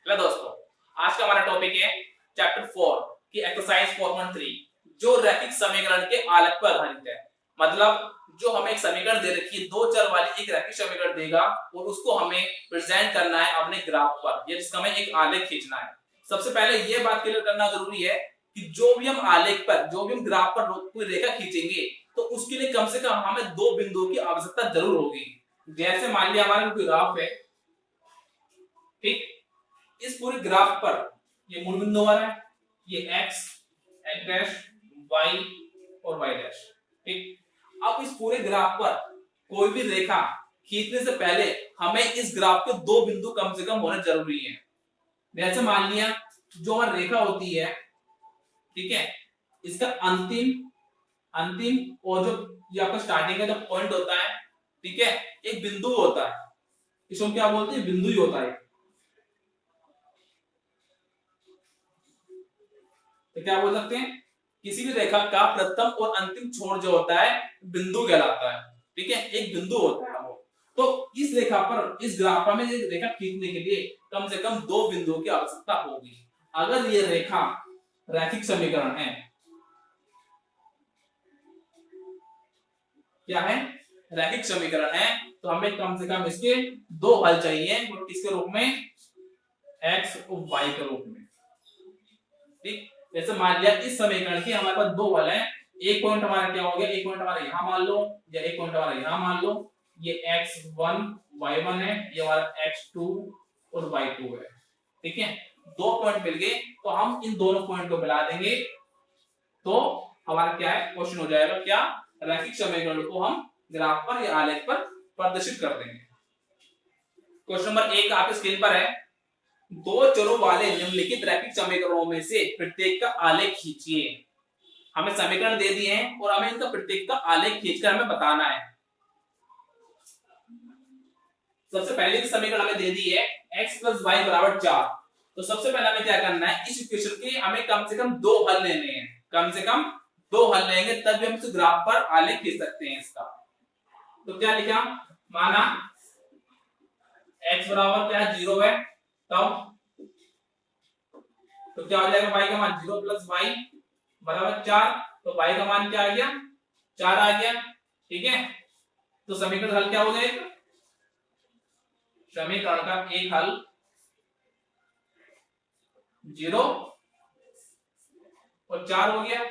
Hello दोस्तों, आज का हमारा टॉपिक है चैप्टर 4 की एक्सरसाइज 4.3 जो रैखिक समीकरण के आलेख पर आधारित है। मतलब जो हमें एक समीकरण दे रखी है, दो चर वाली एक रैखिक समीकरण देगा और उसको हमें प्रेजेंट करना है अपने ग्राफ पर, या जिसका हमें एक आलेख खींचना है। सबसे पहले ये बात क्लियर करना जरूरी है कि जो भी हम आलेख पर, जो भी हम ग्राफ पर कोई रेखा खींचेंगे तो उसके लिए कम से कम हमें दो बिंदुओं की आवश्यकता जरूर होगी। जैसे मान लिया हमारा कोई ग्राफ है, ठीक, इस पूरे ग्राफ पर ये मूल बिंदु आ रहा है, ये x, x डैश, y और y डैश, ठीक। अब इस पूरे ग्राफ पर कोई भी रेखा खींचने से पहले हमें इस ग्राफ के दो बिंदु कम से कम होने जरूरी है। जैसे मान लिया जो हमारी रेखा होती है, ठीक है, इसका अंतिम अंतिम और जो ये आपका स्टार्टिंग का जो पॉइंट होता है, ठीक है, एक बिंदु होता है, इसको क्या बोलते हैं, बिंदु ही होता है। तो क्या बोल सकते हैं, किसी भी रेखा का प्रथम और अंतिम छोर जो होता है बिंदु कहलाता है, ठीक है, एक बिंदु होता है वो। तो इस रेखा पर, इस ग्राफ में ये रेखा खींचने के लिए कम से कम दो बिंदुओं की आवश्यकता होगी। अगर ये रेखा रैखिक समीकरण है, क्या है, रैखिक समीकरण है, तो हमें कम से कम इसके दो हल चाहिए, और किसके रूप में, x और y के रूप में, ठीक। जैसे मान लिया इस समीकरण के हमारे पास दो हल हैं, एक पॉइंट हमारा क्या हो गया, एक पॉइंट हमारा यहां मान लो, या एक पॉइंट हमारा यहां मान लो, ये x1 y1 है, ये हमारा x2 और y2 है, ठीक है। दो पॉइंट मिल गए तो हम इन दोनों पॉइंट को मिला देंगे तो हमारा क्या है, क्वेश्चन हो जाएगा क्या, रैखिक समीकरण को हम ग्राफ पर या आलेख पर प्रदर्शित कर देंगे। क्वेश्चन नंबर 1 आपकी स्क्रीन पर है, दो चरों वाले निम्नलिखित रैखिक समीकरणों में से प्रत्येक का आलेख खींचिए। हमें समीकरण दे दिए हैं और हमें इनका प्रत्येक का आलेख खींचकर हमें बताना है। सबसे पहले की समीकरण हमें दे दी है x + y = 4। तो सबसे पहले हमें क्या करना है, इस इक्वेशन के हमें कम से कम दो हल लेने हैं, कम से कम दो हल लेंगे तब हम इस ग्राफ पर आलेख खींच सकते हैं इसका। तो क्या लिखा, माना x बराबर क्या है, 0 है, तब तो क्या हो जाएगा, y का मान 0 + y = 4, तो y का मान क्या आ गया, 4 आ गया, ठीक है। तो समीकरण हल क्या हो जाएगा, समीकरण का एक हल 0 और 4 हो गया,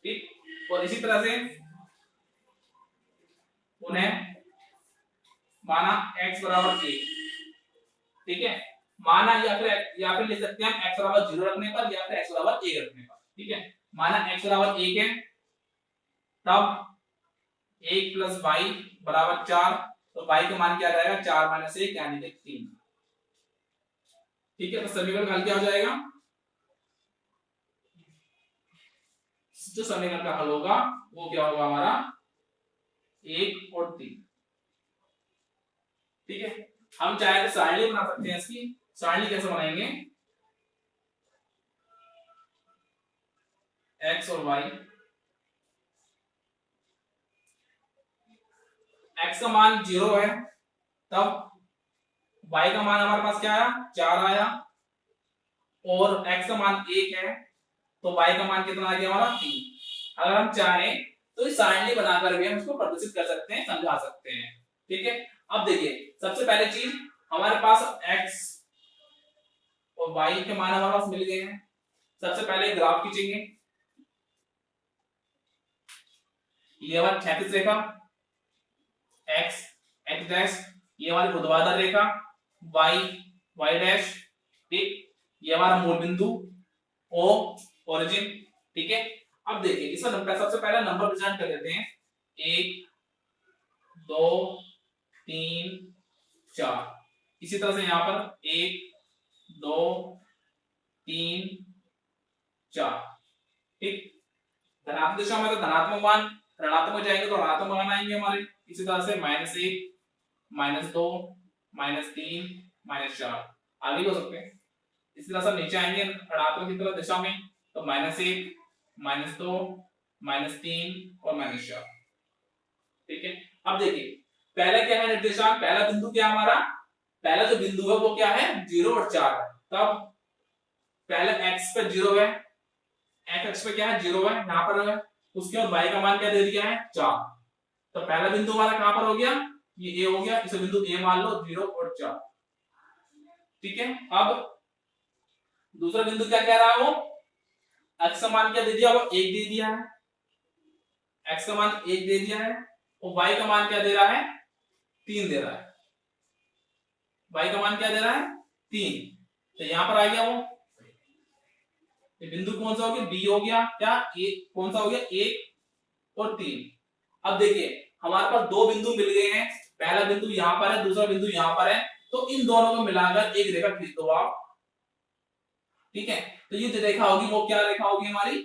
ठीक। और इसी तरह से उन्हें माना x = 1, ठीक है, माना या फिर ले सकते हैं हम x = 0 रखने पर या फिर x = 1 रखने पर, ठीक है। माना x = 1 है, तब 1 + y = 4, तो y का मान क्या आ जाएगा, 4 - 1 यानी कि 3, ठीक है। तो समीकरण का हल क्या हो जाएगा, जो समीकरण का हल होगा वो क्या होगा हमारा, 1 और 3, ठीक है। हम चाहे तो सारणी बना सकते हैं इसकी। सारणी कैसे बनाएंगे, x और y, x का मान 0 है, तब y का मान हमारे पास क्या आया, 4 आया, और x का मान 1 है, तो y का मान कितना आ गया हमारा, 3। अगर हम चाहें तो इस सारणी बनाकर भी हम इसको प्रदर्शित कर सकते हैं, समझा सकते हैं, ठीक है। अब देखिए सबसे पहले चीज, हमारे पास x और y के मान हमारे पास मिल गए हैं। सबसे पहले ग्राफ खींचेंगे, ये हमारी क्षैतिज रेखा x, x डैश, ये हमारी ऊर्ध्वाधर रेखा y, y डैश, ठीक, ये हमारा मूल बिंदु o, ओरिजिन, ठीक है। अब देखिए इसका नंबर, सबसे पहले नंबर प्रेजेंट कर देते हैं, 1 2 3 4। इसी तरह से यहां पर 1 2 3 4, ठीक। धनात्मक दिशा में तो धनात्मक मान, ऋणात्मक जाएंगे तो ऋणात्मक मान आएंगे हमारे। इसी तरह से -1 -2 -3 -4 आगे भी हो सकते हैं। इसी तरह से नीचे आएंगे ऋणात्मक की तरफ दिशा में, तो -1 -2 -3 और -4, ठीक है। अब देखिए पहला क्या है निर्देशांक, पहला बिंदु क्या हमारा, पहला जो बिंदु है वो क्या है 0 और 4 है, तब पहले x पे 0 है, x पे क्या है 0 है यहाँ पर है, उसके बाद y का मान क्या दे दिया है 4, तो पहला बिंदु हमारा कहां पर हो गया, ये a हो गया, इसे बिंदु a मान लो 0 और 4। ठीक है, अब दूसरा बिंदु क्या कह रहा है वो, x का मान क्या दे दिया, वो 1 दे दिया है, x का मान 1 दे दिया है, और y का मान क्या दे रहा है 3 दे रहा है, y का मान क्या दे रहा है 3, तो यहां पर आ गया वो, ये बिंदु कौन सा हो गया, b हो गया, क्या a कौन सा हो गया 1 और 3। अब देखिए हमारे पास दो बिंदु मिल गए हैं, पहला बिंदु यहां पर है, दूसरा बिंदु यहां पर है, तो इन दोनों को मिलाकर एक रेखा खींच दो आप। ठीक है, तो ये जो रेखा होगी वो क्या रेखा होगी हमारी,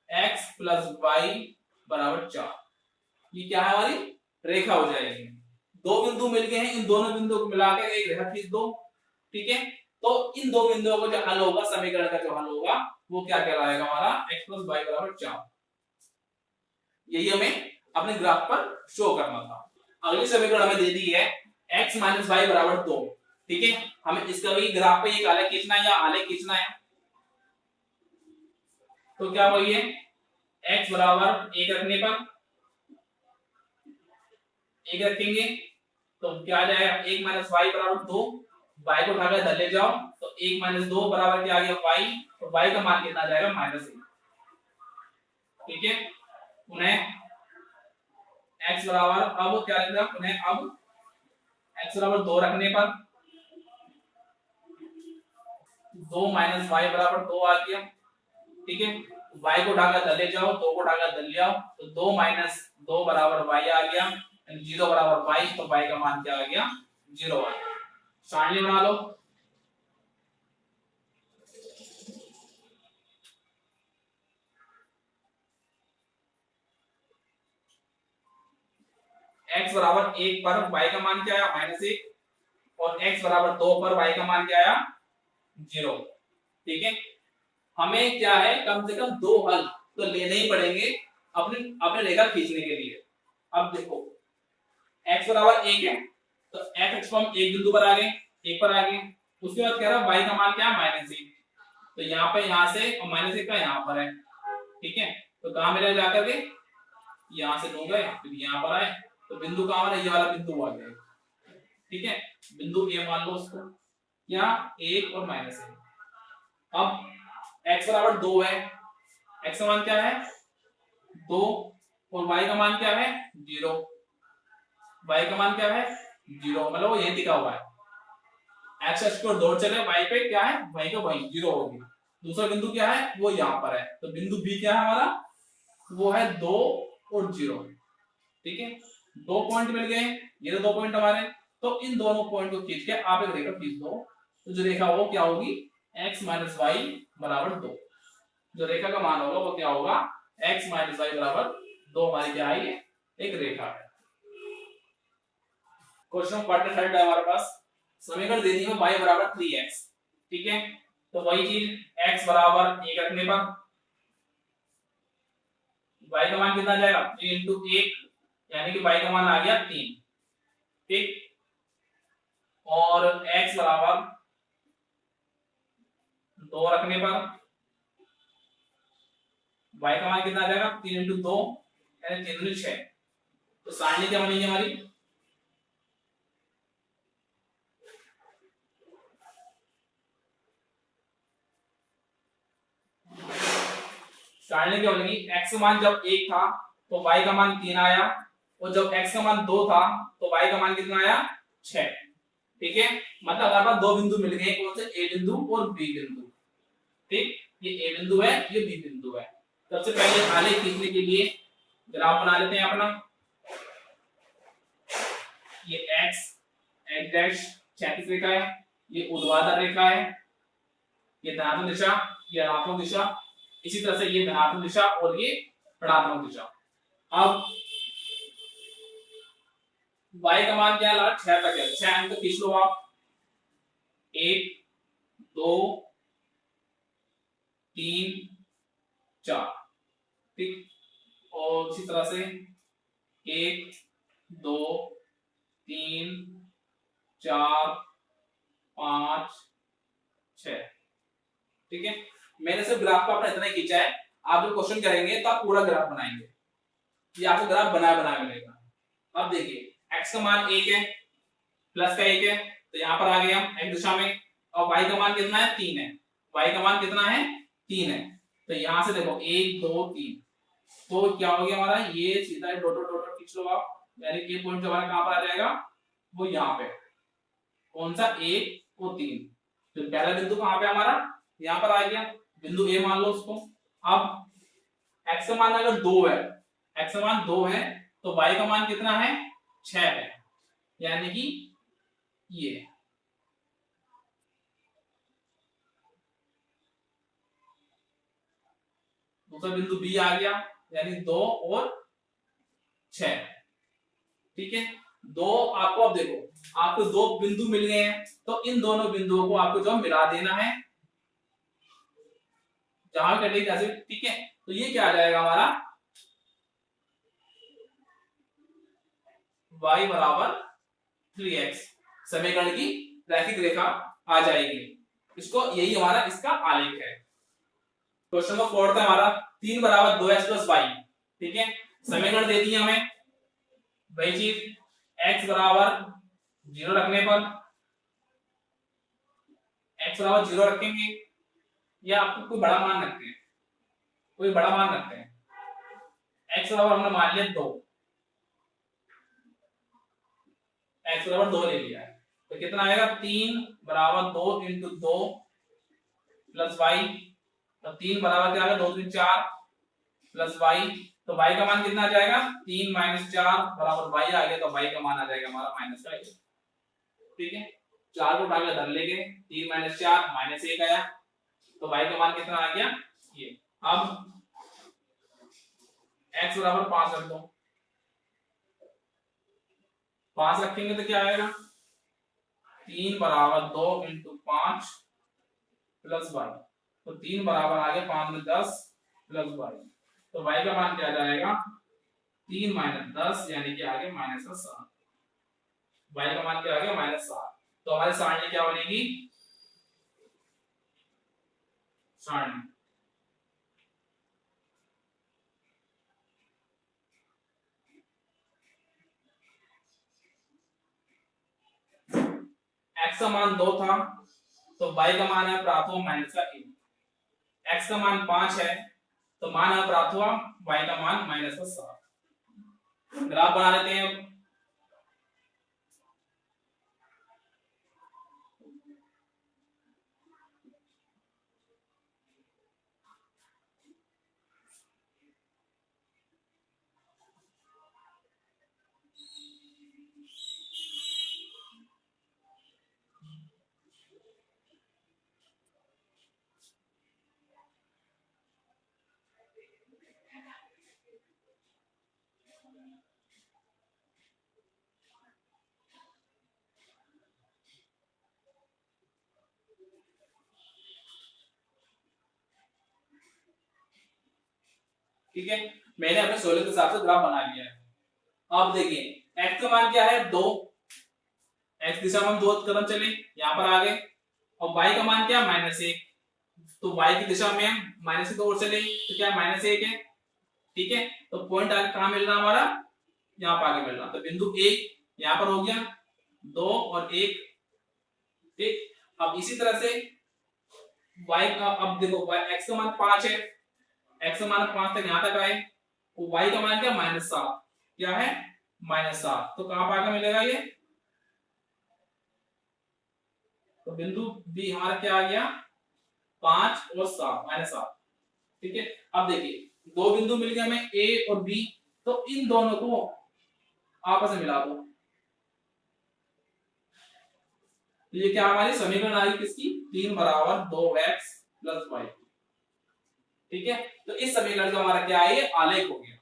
x प्लस वाई बराबर 4, ये क्या है हमारी रेखा हो जाएगी। दो बिंदु मिल गए हैं, इन दोनों बिंदुओं को मिलाकर एक रेखा खींच दो। ठीक है, तो इन दो बिंदुओं को जो हल होगा, समीकरण का जो हल होगा वो क्या कहलाएगा हमारा x प्लस वाई बराबर 4। यही हमें अपने ग्राफ पर शो करना था। अगली समीकरण हमें दे दी है x माइनस वाई बराबर 2। ठीक है, हमें इसका भी ग्राफ पे एक आलेख खींचना है या आलेख खींचना है, तो क्या वही है x बराबर 1 रखने पर 1 रखेंगे तो क्या आ जाएगा 1 माइनस वाई बराबर 2, y को उठाकर इधर ले जाओ तो 1 माइनस 2 बराबर क्या आ गया y, और y का मान कितना आ जाएगा -1। ठीक है, उन्हें x बराबर अब क्या लिख रहा है, उन्हें अब x बराबर 2 रखने पर 2 माइनस वाई बराबर 2 आ गया। ठीक है, y को उठाकर इधर ले जाओ, 2 को उठाकर इधर ले आओ तो 2 माइनस 2 बराबर y आ गया, 0 बराबर y, तो y का मान क्या आ गया 0 आ गया। सारणी बना लो, x बराबर 1 पर y का मान क्या आया -1, और x बराबर 2 पर y का मान क्या आया 0। ठीक है, हमें क्या है कम से कम दो हल तो लेने ही पड़ेंगे अपने अपने रेखा खींचने के लिए। अब देखो x बराबर 1 है तो f हम एक बिंदु पर आ गए, एक पर आ गए, उसके बाद कह रहा y का मान क्या है -1, तो यहाँ पे यहाँ से और -1 का यहाँ पर है। ठीक है, तो कहां मिला जाकर के, यहाँ से दो गए फिर यहाँ पर आए, तो बिंदु कहां है, ये वाला बिंदु आ गया। ठीक है, बिंदु a मान लो उसको, यहाँ 1 और -1। अब x बराबर 2 है, x का मान क्या है 2, और y का मान क्या है 0, y का मान क्या है 0, मतलब वो यही दिखा हुआ है, x अक्ष को दौड़ चले, y पे क्या है y का वही 0 होगी। दूसरा बिंदु क्या है वो यहाँ पर है, तो बिंदु b क्या है हमारा, वो है 2 और 0। ठीक है, दो पॉइंट मिल गए, ये दो पॉइंट हमारे, तो इन दोनों पॉइंट को खींच के आप एक रेखा खींच दो, तो जो रेखा वो क्या होगी x माइनस वाई बराबर 2, जो रेखा का मान होगा वो क्या होगा x माइनस वाई बराबर 2, हमारी क्या है ये एक रेखा है। क्वेश्चन क्वार्टर थर्ड है हमारे पास, समीकरण दे दी है y बराबर 3x। ठीक है, तो वही चीज x बराबर 1 रखने पर y का मान कितना आ जाएगा 3 इंटू 1, यानी कि y का मान आ गया 3। ठीक, और x बराबर 2 रखने पर y का मान कितना आ जाएगा 3 इंटू 2 यानी 3 दूनी 6, तो सारणी क्या बनेगी हमारी, सारणी क्या बनेगी, x का मान जब 1 था तो y का मान 3 आया, और जब x का मान 2 था तो y का मान कितना आया 6। ठीक है, मतलब हमारे पास दो बिंदु मिल गए, कौन से a बिंदु और b बिंदु। ठीक, ये a बिंदु है, ये b बिंदु है। सबसे पहले आलेख खींचने के लिए ग्राफ बना लेते हैं अपना, ये x डैश क्षैतिज रेखा है, ये ऊर्ध्वाधर रेखा है, ये धनात्मक दिशा, ये ऋणात्मक दिशा, इसी तरह से ये धनात्मक दिशा और ये ऋणात्मक दिशा। अब y का मान क्या लगा 6 तक है, 6 अंक खींच लो आप, 1 2 3 4। ठीक, और इसी तरह से 1 2 3 4 5 6। ठीक है, मैंने सिर्फ ग्राफ को अपना इतना ही खींचा है, आप जो क्वेश्चन करेंगे तो आप पूरा ग्राफ बनाएंगे, ये आपको ग्राफ बना मिलेगा। अब देखिए x का मान 1 है, प्लस का 1 है, तो यहाँ पर आ गए हम x दिशा में, और y का मान कितना है 3 है, y का मान कितना है 3 है, तो यहाँ से देखो 1 2 3, तो क्या हो गया हमारा, ये सीधा डॉट डॉट डॉट खींच लो आप, यानी ये पॉइंट हमारा कहाँ पर आ जाएगा, वो यहाँ पे, कौन सा 1 और 3, तो पहला बिंदु कहाँ पे हमारा यहाँ पर आ गया, बिंदु ए मान लो उसको। अब x का मान अगर 2 है, x का मान 2 है, तो y का मान कितना है 6 है, यानी कि ये दूसरा बिंदु B आ गया, यानी 2 और 6। ठीक है, दो आपको, अब देखो आपको दो बिंदु मिल गए हैं, तो इन दोनों बिंदुओं को आपको जो मिला देना है जहां कटे कैसे। ठीक है, तो ये क्या आ जाएगा हमारा y बराबर 3x, समीकरण की रैखिक रेखा आ जाएगी। इसको, यही हमारा इसका आलेख है। क्वेश्चन नंबर 4 था हमारा 3 बराबर 2x प्लस y। ठीक है, समीकरण दे दी हमें, वही चीज x बराबर 0 रखने पर, x बराबर 0 रखेंगे, या आपको कोई बड़ा मान रखते हैं, कोई बड़ा मान रखते हैं, x बराबर हमने मान लिया 2, x बराबर 2 ले लिया है, तो कितना आएगा 3 बराबर 2 इंटू 2 प्लस y, तो 3 बराबर क्या आएगा 2 3 4 प्लस y, तो y का मान कितना आ जाएगा 3 माइनस 4 बराबर y आ गया, तो y का मान आ जाएगा हमारा माइनस का 1। ठीक है, 4 को उठाकर इधर ले गए, 3 माइनस 4 माइनस 1 आया, तो y का मान कितना आ गया ये। अब x बराबर 5 रख दो, 5 रखेंगे तो क्या आएगा 3 बराबर 2 इंटू 5 प्लस y, तो 3 बराबर आ गया 5 में 10 प्लस y, तो y का मान क्या आ जाएगा 3 माइनस 10, यानी कि आ गया माइनस का 7। y का मान क्या आ गया माइनस 7, तो हमारी सारणी क्या बनेगी, सारणी x का मान 2 था, तो y का मान है प्राप्त हुआ माइनस का 1, x का मान 5 है, तो मान है प्राप्त हुआ y का मान माइनस का 7। ग्राफ बना लेते हैं अब। ठीक है, मैंने अपने सोलह के हिसाब से ग्राफ बना लिया है। अब देखिए x का मान क्या है 2, x दिशा में हम 2 कदम चले, यहाँ पर आ गए, और y का मान क्या है -1, तो y की दिशा में हम माइनस की ओर चले, तो क्या -1 है। ठीक है, तो पॉइंट आगे कहाँ मिल रहा हमारा, यहाँ पर आगे मिल रहा, तो बिंदु 1 यहाँ पर हो गया, 2 और 1। ठीक, अब इसी तरह से y का, अब देखो x का मान 5 है, x का मान 5 तक यहाँ तक आए, तो y का मान क्या -7, क्या है -7, तो कहां पर आकर मिलेगा ये, तो बिंदु B हमारा क्या आ गया 5 और 7 -7। ठीक है, अब देखिए दो बिंदु मिल गए हमें A और B, तो इन दोनों को आपस में मिला दो, तो ये क्या हमारी समीकरण आ गई किसकी 3 बराबर 2x प्लस y। ठीक है, तो इस समीकरण का हमारा क्या है ये आलेख हो गया।